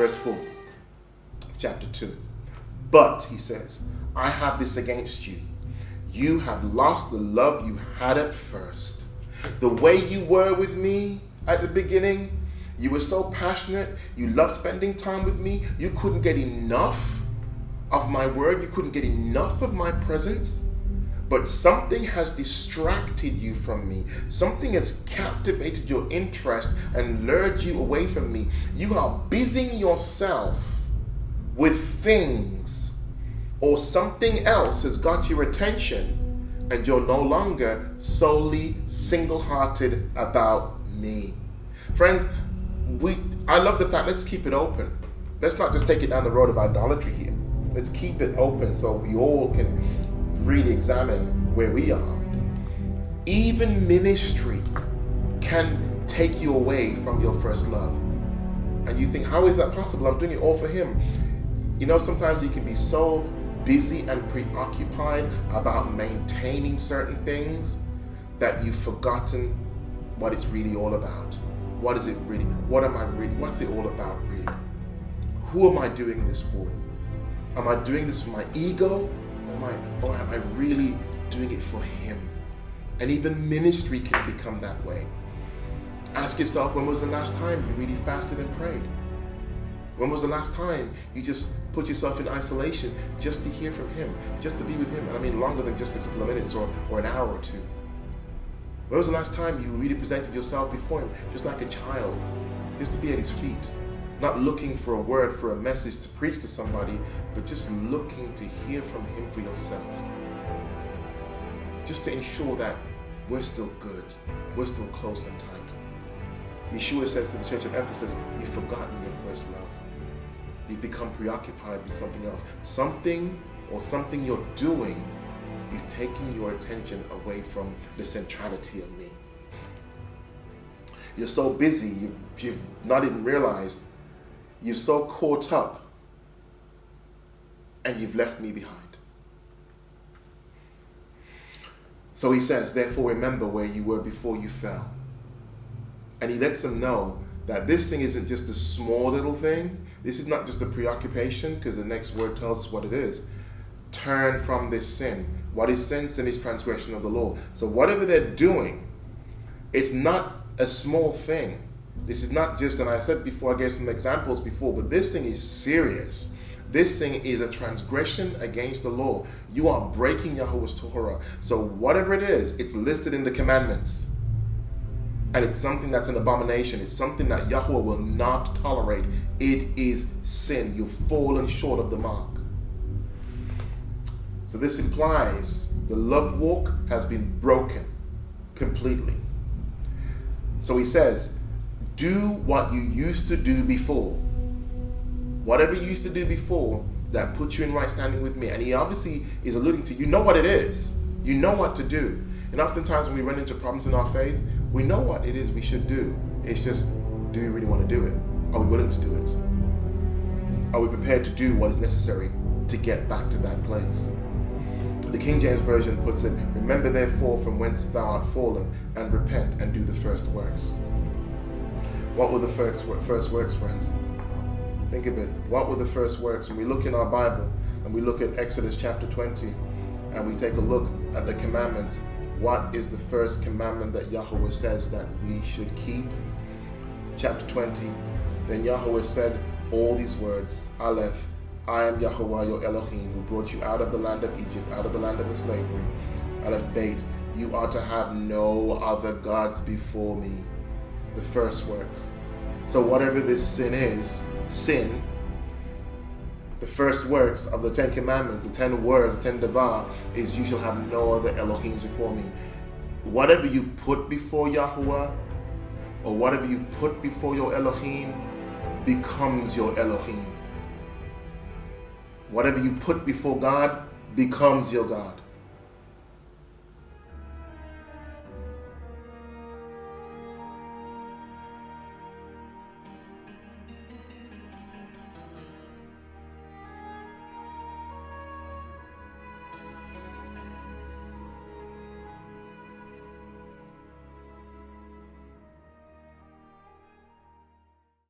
verse 4, chapter 2. But, he says, I have this against you. You have lost the love you had at first. The way you were with me at the beginning, you were so passionate. You loved spending time with me. You couldn't get enough of my word. You couldn't get enough of my presence. But something has distracted you from me. Something has captivated your interest and lured you away from me. You are busying yourself with things, or something else has got your attention, and you're no longer solely single-hearted about me. Friends, I love the fact, let's keep it open. Let's not just take it down the road of idolatry here. Let's keep it open so we all can really examine where we are. Even ministry can take you away from your first love. And you think, how is that possible? I'm doing it all for him. You know, sometimes you can be so busy and preoccupied about maintaining certain things that you've forgotten what it's really all about. What is it really? What's it all about really? Who am I doing this for? Am I doing this for my ego? Or am I really doing it for him? And even ministry can become that way. Ask yourself, when was the last time you really fasted and prayed? When was the last time you just put yourself in isolation just to hear from him, just to be with him? And I mean longer than just a couple of minutes or an hour or two. When was the last time you really presented yourself before him, just like a child, just to be at his feet? Not looking for a word, for a message to preach to somebody, but just looking to hear from him for yourself. Just to ensure that we're still good, we're still close and tight. Yeshua says to the church of Ephesus, you've forgotten your first love. You've become preoccupied with something else. Something you're doing is taking your attention away from the centrality of me. You're so busy, you've not even realized. You're so caught up, and you've left me behind. So he says, therefore remember where you were before you fell. And he lets them know that this thing isn't just a small little thing. This is not just a preoccupation, because the next word tells us what it is. Turn from this sin. What is sin? Sin is transgression of the law. So whatever they're doing, it's not a small thing. This is not just, and I said before, I gave some examples before, but this thing is serious. This thing is a transgression against the law. You are breaking Yahweh's Torah. So whatever it is, it's listed in the commandments. And it's something that's an abomination. It's something that Yahweh will not tolerate. It is sin. You've fallen short of the mark. So this implies the love walk has been broken completely. So he says, do what you used to do before. Whatever you used to do before that put you in right standing with me. And he obviously is alluding to, you know what it is. You know what to do. And oftentimes when we run into problems in our faith, we know what it is we should do. It's just, do we really want to do it? Are we willing to do it? Are we prepared to do what is necessary to get back to that place? The King James Version puts it, remember therefore from whence thou art fallen, and repent and do the first works. What were the first works, friends? Think of it. What were the first works? When we look in our Bible and we look at Exodus chapter 20 and we take a look at the commandments, what is the first commandment that Yahweh says that we should keep? Chapter 20, then Yahweh said all these words, Aleph, I am Yahweh your Elohim, who brought you out of the land of Egypt, out of the land of slavery. Aleph Beit, you are to have no other gods before me. The first works. So whatever this sin is, the first works of the 10 commandments, the 10 words, the 10 devar, is you shall have no other Elohims before me. Whatever you put before Yahweh, or whatever you put before your Elohim, becomes your Elohim. Whatever you put before God becomes your God.